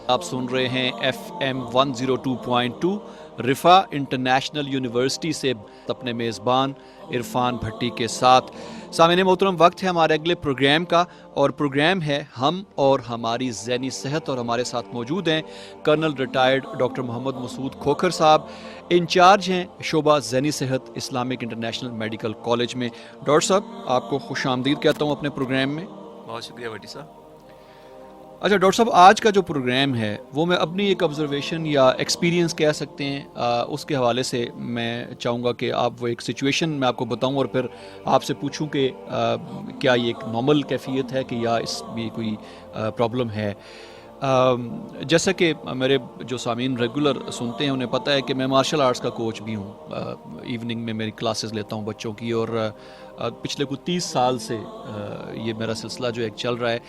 آپ سن رہے ہیں FM 102.2 رفا انٹرنیشنل یونیورسٹی سے اپنے میزبان عرفان بھٹی کے ساتھ. سامعین محترم، وقت ہے ہمارے اگلے پروگرام کا، اور پروگرام ہے ہم اور ہماری ذہنی صحت. اور ہمارے ساتھ موجود ہیں کرنل ریٹائرڈ ڈاکٹر محمد مسعود کھوکھر صاحب، انچارج ہیں شعبہ ذہنی صحت اسلامک انٹرنیشنل میڈیکل کالج میں. ڈاکٹر صاحب، آپ کو خوش آمدید کہتا ہوں اپنے پروگرام میں. بہت شکریہ بھٹی صاحب. اچھا ڈاکٹر صاحب، آج کا جو پروگرام ہے وہ میں اپنی ایک آبزرویشن یا ایکسپیرینس کہہ سکتے ہیں، اس کے حوالے سے میں چاہوں گا کہ آپ وہ ایک سچویشن میں آپ کو بتاؤں اور پھر آپ سے پوچھوں کہ کیا یہ ایک نارمل کیفیت ہے کہ یا اس میں کوئی پرابلم ہے. جیسا کہ میرے جو سامعین ریگولر سنتے ہیں انہیں پتہ ہے کہ میں مارشل آرٹس کا کوچ بھی ہوں. ایوننگ میں میری کلاسز لیتا ہوں بچوں کی، اور پچھلے کچھ 30 سال سے یہ میرا سلسلہ جو ایک چل رہا ہے.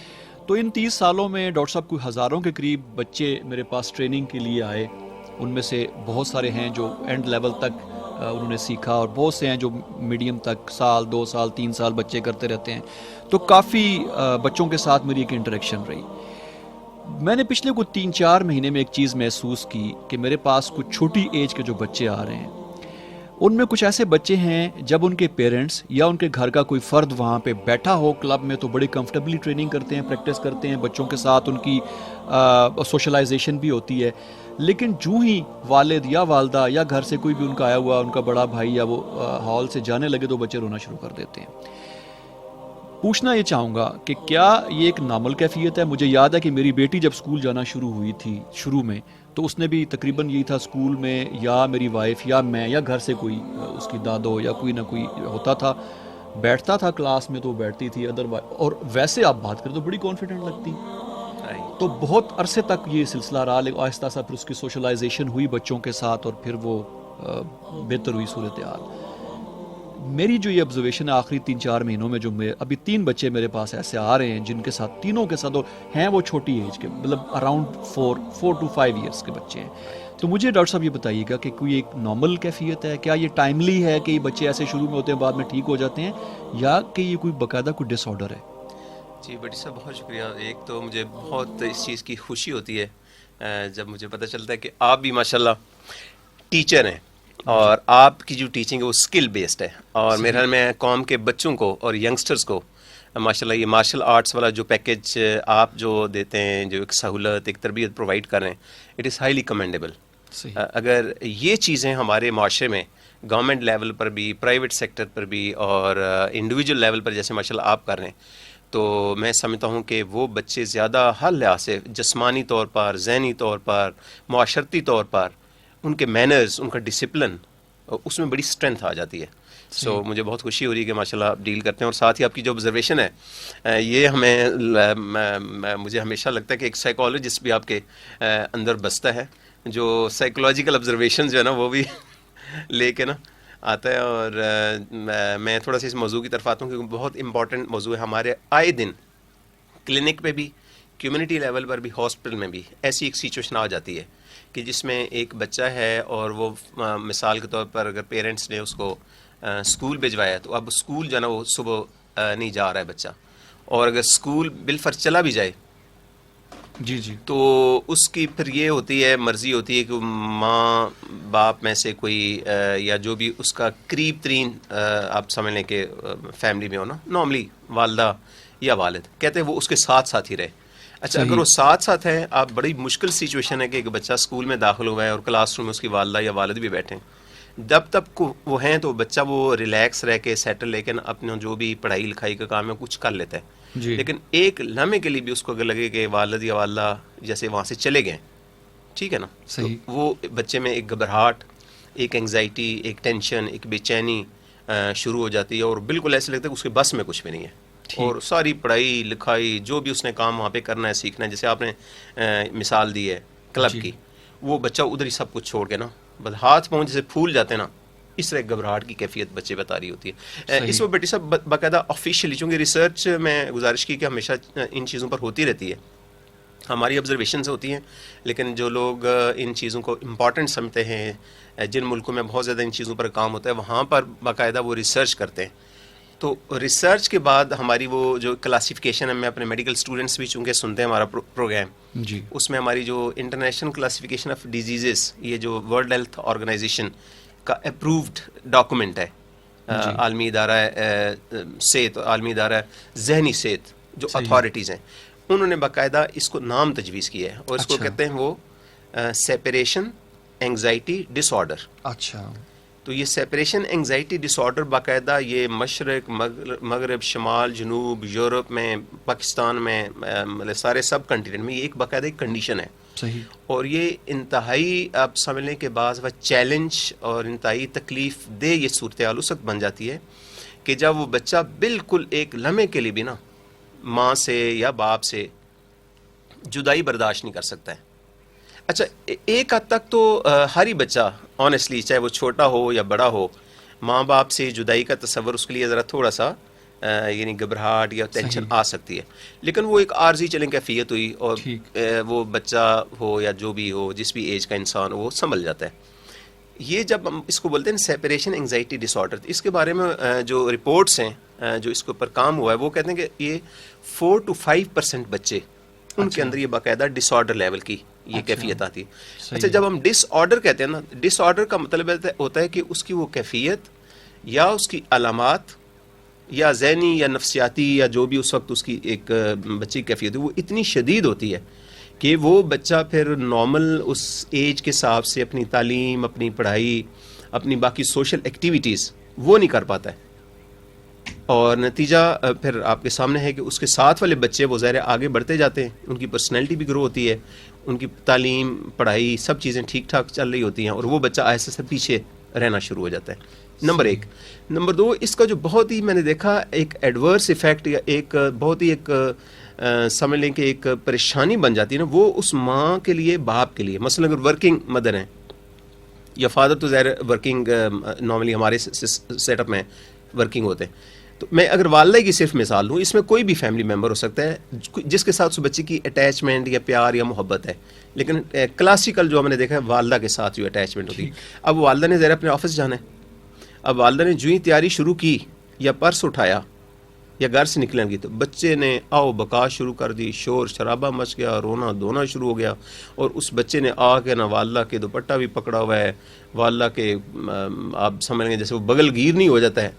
تو ان 30 سالوں میں ڈاکٹر صاحب کوئی ہزاروں کے قریب بچے میرے پاس ٹریننگ کے لیے آئے. ان میں سے بہت سارے ہیں جو اینڈ لیول تک انہوں نے سیکھا، اور بہت سے ہیں جو میڈیم تک 1 2 سال 3 سال بچے کرتے رہتے ہیں. تو کافی بچوں کے ساتھ میری ایک انٹریکشن رہی. میں نے پچھلے کچھ 3-4 مہینے میں ایک چیز محسوس کی کہ میرے پاس کچھ چھوٹی ایج کے جو بچے آ رہے ہیں، ان میں کچھ ایسے بچے ہیں جب ان کے پیرنٹس یا ان کے گھر کا کوئی فرد وہاں پہ بیٹھا ہو کلب میں تو بڑی کمفرٹیبلی ٹریننگ کرتے ہیں، پریکٹس کرتے ہیں بچوں کے ساتھ، ان کی سوشلائزیشن بھی ہوتی ہے. لیکن جو ہی والد یا والدہ یا گھر سے کوئی بھی ان کا آیا ہوا، ان کا بڑا بھائی یا وہ ہال سے جانے لگے تو بچے رونا شروع کر دیتے ہیں. پوچھنا یہ چاہوں گا کہ کیا یہ ایک نارمل کیفیت ہے؟ مجھے یاد ہے کہ میری بیٹی جب اسکول جانا شروع ہوئی تھی شروع میں، تو اس نے بھی تقریباً یہی تھا، اسکول میں یا میری وائف یا میں یا گھر سے کوئی اس کی دادو یا کوئی نہ کوئی ہوتا تھا، بیٹھتا تھا کلاس میں تو وہ بیٹھتی تھی، اور ویسے آپ بات کریں تو بڑی کانفیڈنٹ لگتی. تو بہت عرصے تک یہ سلسلہ رہا، لیکن آہستہ آہستہ پھر اس کی سوشلائزیشن ہوئی بچوں کے ساتھ، اور پھر وہ بہتر ہوئی صورتحال. میری جو یہ آبزرویشن ہے آخری 3-4 مہینوں میں، جو ابھی 3 بچے میرے پاس ایسے آ رہے ہیں جن کے ساتھ تینوں کے ساتھ ہیں وہ چھوٹی ایج کے، مطلب اراؤنڈ 4 to 5 ایئرس کے بچے ہیں. تو مجھے ڈاکٹر صاحب یہ بتائیے گا کہ کوئی ایک نارمل کیفیت ہے؟ کیا یہ ٹائملی ہے کہ یہ بچے ایسے شروع میں ہوتے ہیں بعد میں ٹھیک ہو جاتے ہیں، یا کہ یہ کوئی باقاعدہ کوئی ڈس آرڈر ہے؟ جی بھٹی صاحب، بہت شکریہ. ایک تو مجھے بہت اس چیز کی خوشی ہوتی ہے جب مجھے پتہ چلتا ہے کہ آپ بھی ماشاءاللہ ٹیچر ہیں، اور آپ کی جو ٹیچنگ ہے وہ اسکل بیسڈ ہے. اور میرے خیال میں قوم کے بچوں کو اور ینگسٹرز کو ماشاءاللہ یہ مارشل آرٹس والا جو پیکیج آپ جو دیتے ہیں، جو ایک سہولت، ایک تربیت پرووائڈ کر رہے ہیں، اٹ از ہائیلی کمینڈیبل. اگر یہ چیزیں ہمارے معاشرے میں گورنمنٹ لیول پر بھی، پرائیویٹ سیکٹر پر بھی، اور انڈیویجول لیول پر جیسے ماشاءاللہ آپ کر رہے ہیں، تو میں سمجھتا ہوں کہ وہ بچے زیادہ ہر لحاظ سے، جسمانی طور پر، ذہنی طور پر، معاشرتی طور پر، ان کے مینرز، ان کا ڈسپلن، اس میں بڑی اسٹرینتھ آ جاتی ہے. سو مجھے بہت خوشی ہو رہی ہے کہ ماشاءاللہ آپ ڈیل کرتے ہیں. اور ساتھ ہی آپ کی جو آبزرویشن ہے یہ مجھے ہمیشہ لگتا ہے کہ ایک سائیکالوجسٹ بھی آپ کے اندر بستا ہے، جو سائیکولوجیکل آبزرویشن جو ہے نا وہ بھی لے کے نا آتا ہے. اور میں تھوڑا سا اس موضوع کی طرف آتا ہوں کیونکہ بہت امپورٹنٹ موضوع ہے. ہمارے آئے دن کلینک پہ بھی، کمیونٹی لیول پر بھی، ہاسپٹل میں بھی ایسی ایک سچویشن آ جاتی ہے کہ جس میں ایک بچہ ہے اور وہ مثال کے طور پر اگر پیرنٹس نے اس کو اسکول بھجوایا، تو اب اسکول جو ہے نا وہ صبح نہیں جا رہا ہے بچہ، اور اگر اسکول بالفرض چلا بھی جائے جی تو اس کی پھر یہ ہوتی ہے، مرضی ہوتی ہے کہ ماں باپ میں سے کوئی یا جو بھی اس کا قریب ترین آپ سمجھ لیں کہ فیملی میں ہو نا، نارملی والدہ یا والد کہتے ہیں وہ اس کے ساتھ ساتھ ہی رہے. اچھا اگر وہ ساتھ ساتھ ہے، آپ بڑی مشکل سچویشن ہے کہ ایک بچہ اسکول میں داخل ہوا ہے اور کلاس روم میں اس کی والدہ یا والد بھی بیٹھے ہیں، جب تک وہ ہیں تو بچہ وہ ریلیکس رہ کے سیٹل لے کے اپنا جو بھی پڑھائی لکھائی کا کام ہے کچھ کر لیتا ہے. لیکن ایک لمحے کے لیے بھی اس کو اگر لگے کہ والد یا والدہ جیسے وہاں سے چلے گئے، ٹھیک ہے نا، تو وہ بچے میں ایک گھبراہٹ، ایک انگزائٹی، ایک ٹینشن، ایک بے چینی شروع ہو جاتی ہے، اور بالکل ایسے لگتا ہے کہ اس کے بس میں کچھ بھی نہیں ہے. اور ساری پڑھائی لکھائی جو بھی اس نے کام وہاں پہ کرنا ہے، سیکھنا ہے، جیسے آپ نے مثال دی ہے کلب کی، وہ بچہ ادھر ہی سب کچھ چھوڑ کے نا بس ہاتھ پاؤں جیسے پھول جاتے ہیں نا، اس طرح گھبراہٹ کی کیفیت بچے بتا رہی ہوتی ہے. اس وقت بیٹی صاحب باقاعدہ آفیشیلی، چونکہ ریسرچ میں گزارش کی کہ ہمیشہ ان چیزوں پر ہوتی رہتی ہے، ہماری آبزرویشنز ہوتی ہیں، لیکن جو لوگ ان چیزوں کو امپورٹنٹ سمجھتے ہیں، جن ملکوں میں بہت زیادہ ان چیزوں پر کام ہوتا ہے، وہاں پر باقاعدہ وہ ریسرچ کرتے ہیں. تو ریسرچ کے بعد ہماری وہ جو کلاسیفیکیشن ہے، میں اپنے میڈیکل اسٹوڈنٹس بھی چونکہ سنتے ہیں ہمارا پروگرام جی، اس میں ہماری جو انٹرنیشنل کلاسیفیکیشن آف ڈیزیزز، یہ جو ورلڈ ہیلتھ آرگنائزیشن کا اپرووڈ ڈاکومنٹ ہے، عالمی ادارہ صحت، عالمی ادارہ ذہنی صحت جو اتھارٹیز ہیں، انہوں نے باقاعدہ اس کو نام تجویز کیا ہے اور اس کو کہتے ہیں وہ سیپریشن اینگزائٹی ڈس آرڈر. اچھا، تو یہ سیپریشن اینگزائٹی ڈس آرڈر باقاعدہ یہ مشرق، مغرب، شمال، جنوب، یورپ میں، پاکستان میں، مطلب سارے سب کنٹیننٹ میں یہ ایک باقاعدہ ایک کنڈیشن ہے. صحیح. اور یہ انتہائی آپ سمجھ لیں کہ بعض وقت چیلنج اور انتہائی تکلیف دہ یہ صورتحال اس وقت بن جاتی ہے کہ جب وہ بچہ بالکل ایک لمحے کے لیے بھی نا ماں سے یا باپ سے جدائی برداشت نہیں کر سکتا ہے. اچھا، ایک حد تک تو ہر ہی بچہ آنیسٹلی، چاہے وہ چھوٹا ہو یا بڑا ہو، ماں باپ سے جدائی کا تصور اس کے لیے ذرا تھوڑا سا یعنی گھبراہٹ یا ٹینشن آ سکتی ہے، لیکن وہ ایک عارضی چلیں کیفیت ہوئی اور وہ بچہ ہو یا جو بھی ہو، جس بھی ایج کا انسان ہو، وہ سنبھل جاتا ہے. یہ جب ہم اس کو بولتے ہیں سیپریشن اینگزائٹی ڈس آرڈر، اس کے بارے میں جو رپورٹس ہیں جو اس کے اوپر کام ہوا ہے وہ کہتے ہیں کہ یہ 4 to 5% بچے ان کے اندر یہ باقاعدہ ڈس آرڈر لیول کی یہ کیفیت آتی ہے. اچھا، جب ہم ڈس آرڈر کہتے ہیں نا، ڈس آرڈر کا مطلب ہوتا ہے کہ اس کی وہ کیفیت یا اس کی علامات یا ذہنی یا نفسیاتی یا جو بھی اس وقت اس کی ایک بچی کی کیفیت ہے وہ اتنی شدید ہوتی ہے کہ وہ بچہ پھر نارمل اس ایج کے حساب سے اپنی تعلیم، اپنی پڑھائی، اپنی باقی سوشل ایکٹیویٹیز وہ نہیں کر پاتا ہے. اور نتیجہ پھر آپ کے سامنے ہے کہ اس کے ساتھ والے بچے وہ ظاہر آگے بڑھتے جاتے ہیں، ان کی پرسنالٹی بھی گرو ہوتی ہے، ان کی تعلیم، پڑھائی، سب چیزیں ٹھیک ٹھاک چل رہی ہوتی ہیں اور وہ بچہ آہستہ سے پیچھے رہنا شروع ہو جاتا ہے. نمبر 1. نمبر 2، اس کا جو بہت ہی میں نے دیکھا ایک ایڈورس ایفیکٹ یا ایک بہت ہی ایک سمجھ لیں کہ ایک پریشانی بن جاتی ہے نا، وہ اس ماں کے لیے، باپ کے لیے. مثلا اگر ورکنگ مدر ہیں یا فادر تو ظاہر ورکنگ نارملی ہمارے سیٹ اپ میں ورکنگ ہوتے ہیں، تو میں اگر والدہ کی صرف مثال دوں، اس میں کوئی بھی فیملی ممبر ہو سکتا ہے جس کے ساتھ اس بچے کی اٹیچمنٹ یا پیار یا محبت ہے، لیکن کلاسیکل جو ہم نے دیکھا ہے والدہ کے ساتھ جو اٹیچمنٹ ہوتی ہے. اب والدہ نے ظاہر اپنے آفس جانا ہے، اب والدہ نے جو ہی تیاری شروع کی یا پرس اٹھایا یا گھر سے نکلنے کی تو بچے نے آؤ بکا شروع کر دی، شور شرابہ مچ گیا، رونا دھونا شروع ہو گیا، اور اس بچے نے آ کے نا والدہ کے دوپٹہ بھی پکڑا ہوا ہے، والدہ کے آپ سمجھ لیں جیسے وہ بغل گیر نہیں ہو جاتا ہے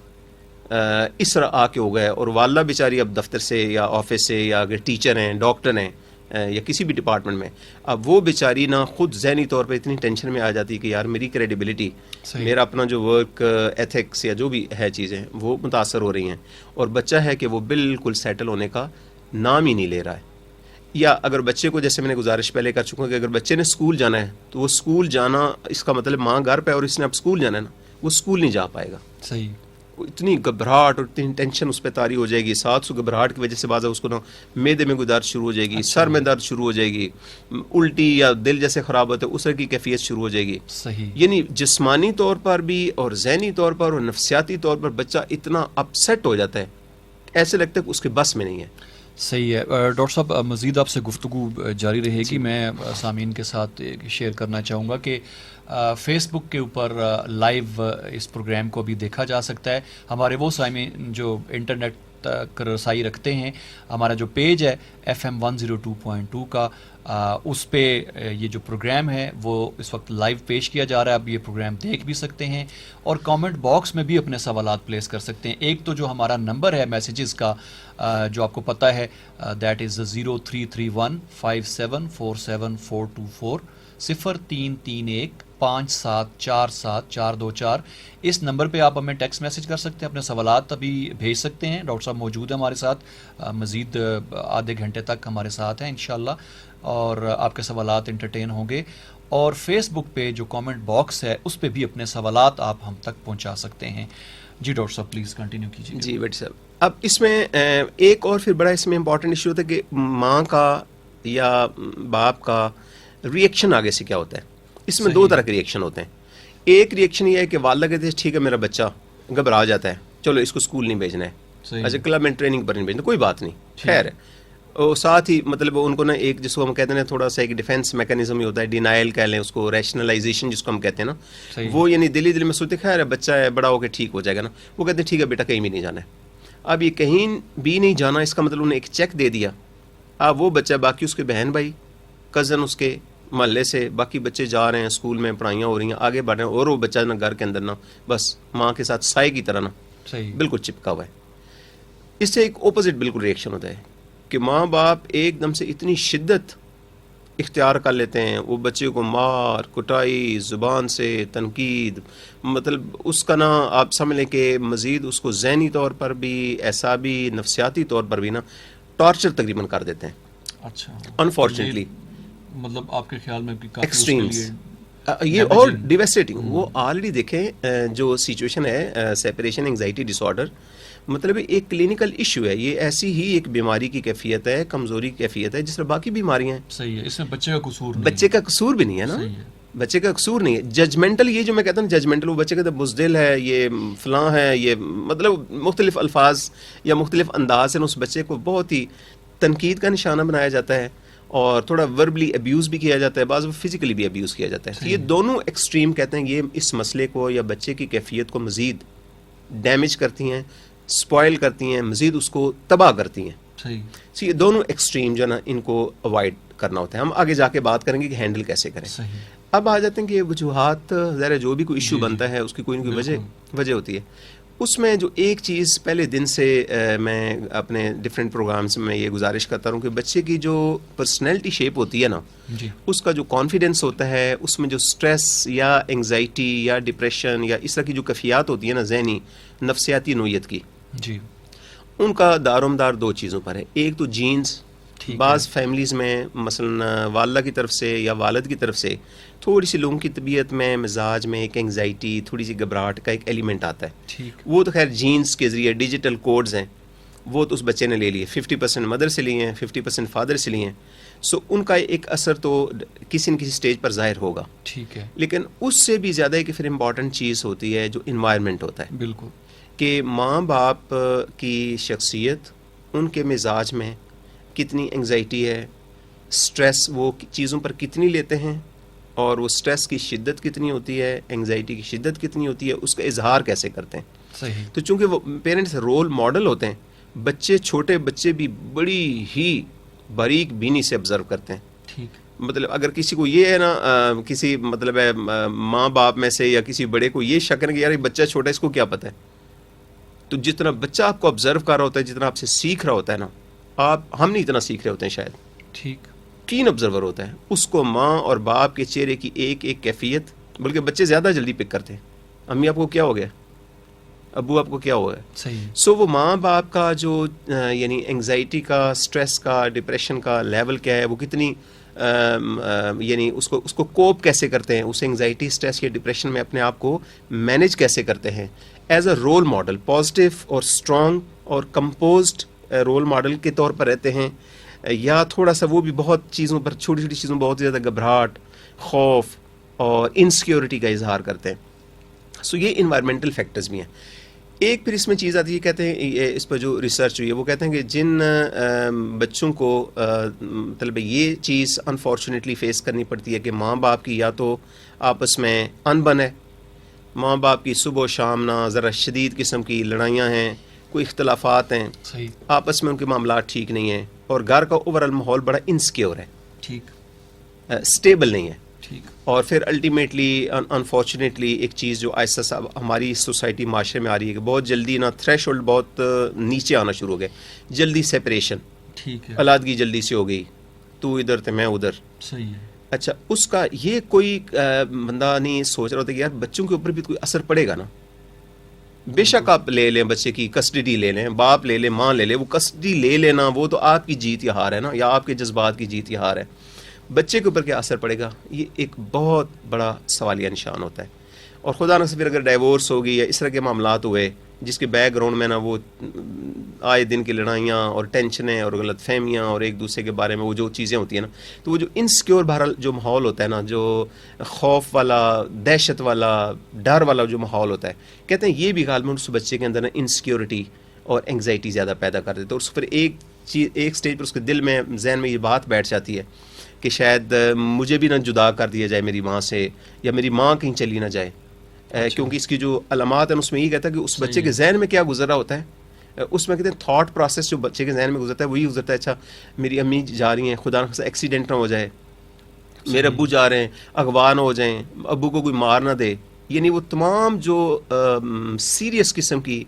اس طرح آ کے ہو گیا. اور والدہ بیچاری اب دفتر سے یا آفس سے یا اگر ٹیچر ہیں، ڈاکٹر ہیں یا کسی بھی ڈپارٹمنٹ میں، اب وہ بیچاری نا خود ذہنی طور پہ اتنی ٹینشن میں آ جاتی ہے کہ یار میری کریڈیبلٹی، میرا اپنا جو ورک ایتھکس یا جو بھی ہے چیزیں وہ متاثر ہو رہی ہیں، اور بچہ ہے کہ وہ بالکل سیٹل ہونے کا نام ہی نہیں لے رہا ہے. یا اگر بچے کو، جیسے میں نے گزارش پہلے کر چکا ہوں کہ اگر بچے نے اسکول جانا ہے تو وہ اسکول جانا، اس کا مطلب ماں گھر پہ اور اس نے اب اسکول جانا ہے نا، وہ اسکول نہیں جا پائے گا. صحیح. اتنی گھبراہٹ اور اتنی ٹینشن اس پہ طاری ہو جائے گی، ساتھ سو گھبراہٹ کی وجہ سے بعض اس کو نا معدے میں کوئی درد شروع ہو جائے گی، سر میں درد شروع ہو جائے گی، الٹی یا دل جیسے خراب ہوتے اس طرح کی کیفیت شروع ہو جائے گی. صحیح. یعنی جسمانی طور پر بھی اور ذہنی طور پر اور نفسیاتی طور پر بچہ اتنا اپسیٹ ہو جاتا ہے، ایسے لگتا ہے کہ اس کے بس میں نہیں ہے. صحیح ہے. ڈاکٹر صاحب مزید آپ سے گفتگو جاری رہے گی. میں سامعین کے ساتھ شیئر کرنا چاہوں گا کہ فیس بک کے اوپر لائیو اس پروگرام کو بھی دیکھا جا سکتا ہے. ہمارے وہ سامعین جو انٹرنیٹ تک رسائی رکھتے ہیں، ہمارا جو پیج ہے FM 102.2 کا، اس پہ یہ جو پروگرام ہے وہ اس وقت لائیو پیش کیا جا رہا ہے. اب یہ پروگرام دیکھ بھی سکتے ہیں اور کامنٹ باکس میں بھی اپنے سوالات پلیس کر سکتے ہیں. ایک تو جو ہمارا نمبر ہے میسیجز کا جو آپ کو پتہ ہے، دیٹ از 0331 5747 424 033157474424. اس نمبر پہ آپ ہمیں ٹیکسٹ میسج کر سکتے ہیں، اپنے سوالات ابھی بھیج سکتے ہیں. ڈاکٹر صاحب موجود ہیں ہمارے ساتھ، مزید آدھے گھنٹے تک ہمارے ساتھ ہیں انشاءاللہ، اور آپ کے سوالات انٹرٹین ہوں گے. اور فیس بک پہ جو کامنٹ باکس ہے اس پہ بھی اپنے سوالات آپ ہم تک پہنچا سکتے ہیں. جی ڈاکٹر صاحب پلیز کنٹینیو کیجیے. جی بیٹا صاحب، اب اس میں ایک اور پھر بڑا اس میں امپورٹنٹ ایشو ہوتا ہے کہ ماں کا یا باپ کا ری ایکشن آگے سے کیا ہوتا ہے. اس میں دو طرح کے ری ایکشن ہوتے ہیں. ایک ری ایکشن یہ ہے کہ والدہ کہتے ہیں ٹھیک ہے میرا بچہ گھبرا جاتا ہے، چلو اس کو اسکول نہیں بھیجنا ہے، اچھا کلب میں ٹریننگ پر نہیں بھیجنا، کوئی بات نہیں، خیر ہے. اور ساتھ ہی مطلب ان کو نا ایک جس کو ہم کہتے ہیں تھوڑا سا ایک ڈیفینس میکینزم ہی ہوتا ہے، ڈینائل کہہ لیں اس کو، ریشنلائزیشن جس کو ہم کہتے ہیں نا، وہ یعنی دل میں سوچتے خیر ہے بچہ ہے بڑا ہو کے ٹھیک ہو جائے گا نا، وہ کہتے ہیں ٹھیک ہے بیٹا کہیں بھی نہیں جانا ہے. اب یہ کہیں بھی نہیں جانا، اس کا مطلب انہیں ایک چیک دے دیا، اب وہ بچہ باقی اس کے بہن بھائی کزن اس کے محلے سے باقی بچے جا رہے ہیں اسکول میں، پڑھائیاں ہو رہی ہیں، آگے بڑھ رہے ہیں، اور وہ بچہ نا گھر کے اندر نا بس ماں کے ساتھ سائے کی طرح نا صحیح بالکل چپکا ہوا ہے. اس سے ایک اپوزٹ بالکل ریئیکشن ہوتا ہے کہ ماں باپ ایک دم سے اتنی شدت اختیار کر لیتے ہیں، وہ بچے کو مار کٹائی، زبان سے تنقید، مطلب اس کا نا آپ سمجھ لیں کہ مزید اس کو ذہنی طور پر بھی، اعصابی نفسیاتی طور پر بھی نا ٹارچر تقریباً کر دیتے ہیں. اچھا انفارچونیٹلی مطلب آپ کے خیال میں کافی ایکسٹریمز یہ اور ڈیویسٹیٹنگ. وہ آلریڈی دیکھیں جو سچویشن ہے سیپریشن انگزائٹی ڈس آرڈر، مطلب ایک کلینکل ایشو ہے، یہ ایسی ہی ایک بیماری کی کیفیت ہے، کمزوری کی کیفیت ہے جس طرح باقی بیماریاں ہیں. صحیح ہے، اس میں بچے کا قصور نہیں، بچے کا قصور بھی نہیں ہے نا، بچے کا قصور نہیں ہے. ججمنٹل، یہ جو میں کہتا ہوں ججمنٹل، وہ بچے کا بزدل ہے، یہ فلاں ہے، یہ مطلب مختلف الفاظ یا مختلف انداز سے اس بچے کو بہت ہی تنقید کا نشانہ بنایا جاتا ہے، اور تھوڑا وربلی ابیوز بھی کیا جاتا ہے، بعض فزیکلی بھی ابیوز کیا جاتا ہے. یہ دونوں ایکسٹریم کہتے ہیں، یہ اس مسئلے کو یا بچے کی کیفیت کو مزید ڈیمیج کرتی ہیں، سپوائل کرتی ہیں، مزید اس کو تباہ کرتی ہیں. صحیح. یہ دونوں ایکسٹریم جو ہے نا ان کو اوائڈ کرنا ہوتا ہے. ہم آگے جا کے بات کریں گے کہ ہینڈل کیسے کریں. صحیح. اب آ جاتے ہیں کہ وجوہات، ذرا جو بھی کوئی ایشو بنتا ہے اس کی کوئی نہ کوئی وجہ ہوتی ہے. اس میں جو ایک چیز پہلے دن سے میں اپنے ڈفرینٹ پروگرامس میں یہ گزارش کرتا ہوں کہ بچے کی جو پرسنالٹی شیپ ہوتی ہے نا، اس کا جو کانفیڈنس ہوتا ہے، اس میں جو سٹریس یا انگزائٹی یا ڈپریشن یا اس طرح کی جو کیفیات ہوتی ہیں نا ذہنی نفسیاتی نوعیت کی، جی، ان کا دار و مدار دو چیزوں پر ہے. ایک تو جینز، بعض فیملیز میں مثلا والدہ کی طرف سے یا والد کی طرف سے تھوڑی سی لوگوں کی طبیعت میں، مزاج میں ایک انگزائٹی، تھوڑی سی گھبراہٹ کا ایک ایلیمنٹ آتا ہے. وہ تو خیر جینز کے ذریعے ڈیجیٹل کوڈز ہیں، وہ تو اس بچے نے لے لیے، 50% مدر سے لیے ہیں، 50% فادر سے لیے ہیں. سو ان کا ایک اثر تو کسی نہ کسی سٹیج پر ظاہر ہوگا. ٹھیک ہے. لیکن اس سے بھی زیادہ ایک پھر امپورٹنٹ چیز ہوتی ہے جو انوائرمنٹ ہوتا ہے. بالکل. کہ ماں باپ کی شخصیت، ان کے مزاج میں کتنی انگزائٹی ہے، سٹریس وہ چیزوں پر کتنی لیتے ہیں، اور وہ سٹریس کی شدت کتنی ہوتی ہے، انگزائٹی کی شدت کتنی ہوتی ہے، اس کا اظہار کیسے کرتے ہیں. صحیح. تو چونکہ وہ پیرنٹس رول ماڈل ہوتے ہیں، بچے چھوٹے بچے بھی بڑی ہی باریک بینی سے آبزرو کرتے ہیں. ٹھیک. مطلب اگر کسی کو یہ ہے نا کسی مطلب ہے ماں باپ میں سے یا کسی بڑے کو یہ شک ہے کہ یار یہ بچہ چھوٹا ہے، اس کو کیا پتہ ہے، تو جتنا بچہ آپ کو آبزرو کر رہا ہوتا ہے، جتنا آپ سے سیکھ رہا ہوتا ہے نا، ہم نہیں اتنا سیکھ رہے ہوتے ہیں شاید. ٹھیک. کین آبزرور ہوتا ہے، اس کو ماں اور باپ کے چہرے کی ایک ایک کیفیت، بلکہ بچے زیادہ جلدی پک کرتے ہیں. امی آپ کو کیا ہو گیا، ابو آپ کو کیا ہوا ہے. صحیح. سو وہ ماں باپ کا جو یعنی انگزائٹی کا، سٹریس کا، ڈپریشن کا لیول کیا ہے، وہ کتنی یعنی اس کو کوپ کیسے کرتے ہیں، اس انگزائٹی، سٹریس یا ڈپریشن میں اپنے آپ کو مینیج کیسے کرتے ہیں as a role model, positive اور اسٹرانگ اور کمپوزڈ رول ماڈل کے طور پر رہتے ہیں، یا تھوڑا سا وہ بھی بہت چیزوں پر، چھوٹی چھوٹی چیزوں بہت زیادہ گھبراہٹ، خوف اور انسیکیورٹی کا اظہار کرتے ہیں. سو یہ انوائرمنٹل فیکٹرز بھی ہیں. ایک پھر اس میں چیز آتی ہے، کہتے ہیں اس پر جو ریسرچ ہوئی ہے وہ کہتے ہیں کہ جن بچوں کو مطلب یہ چیز انفارچونیٹلی فیس کرنی پڑتی ہے کہ ماں باپ کی یا تو آپس میں انبن ہے، ماں باپ کی صبح و شام نہ ذرا شدید قسم کی لڑائیاں ہیں، کوئی اختلافات ہیں، صحیح، آپس میں ان کے معاملات ٹھیک نہیں ہیں، اور گھر کا اوور آل ماحول بڑا انسیکیور ہے، ٹھیک، اسٹیبل نہیں ہے. ٹھیک. اور پھر الٹیمیٹلی انفارچونیٹلی ایک چیز جو آہستہ سا ہماری سوسائٹی معاشرے میں آ رہی ہے کہ بہت جلدی نا تھریش ہولڈ بہت نیچے آنا شروع ہو گئے، جلدی سیپریشن، ٹھیک ہے، علیحدگی جلدی سے ہو گئی، تو ادھر تو میں ادھر. صحیح ہے. اچھا، اس کا یہ کوئی بندہ نہیں سوچ رہا ہوتا کہ یار بچوں کے اوپر بھی کوئی اثر پڑے گا نا. بے شک آپ لے لیں بچے کی کسٹڈی، لے لیں، باپ لے لیں، ماں لے لیں، وہ کسٹڈی لے لینا وہ تو آپ کی جیت یا ہار ہے نا، یا آپ کے جذبات کی جیت یا ہار ہے. بچے کے اوپر کیا اثر پڑے گا، یہ ایک بہت بڑا سوالیہ نشان ہوتا ہے. اور خدا نہ پھر اگر ڈائیورس ہوگی یا اس طرح کے معاملات ہوئے جس کے بیک گراؤنڈ میں نا وہ آئے دن کی لڑائیاں اور ٹینشنیں اور غلط فہمیاں اور ایک دوسرے کے بارے میں وہ جو چیزیں ہوتی ہیں نا، تو وہ جو انسیکیور بہرحال جو ماحول ہوتا ہے نا، جو خوف والا، دہشت والا، ڈر والا جو ماحول ہوتا ہے، کہتے ہیں یہ بھی غالباً اس بچے کے اندر نا انسیکیورٹی اور انگزائٹی زیادہ پیدا کر دیتے. اور اس پر ایک سٹیج پر اس کے دل میں، ذہن میں یہ بات بیٹھ جاتی ہے کہ شاید مجھے بھی نہ جدا کر دیا جائے میری ماں سے، یا میری ماں کہیں چلی نہ جائے. کیونکہ اس کی جو علامات ہیں اس میں یہ کہتا ہے کہ اس بچے کے ذہن میں کیا گزر رہا ہوتا ہے، اس میں کہتے ہیں تھاٹ پروسیس جو بچے کے ذہن میں گزرتا ہے وہی گزرتا ہے، اچھا میری امی جا رہی ہیں، خدا نخواستہ ایکسیڈنٹ نہ ہو جائے، میرے ابو جا رہے ہیں اغوا نہ ہو جائیں، ابو کو کوئی مار نہ دے. یعنی وہ تمام جو سیریس قسم کی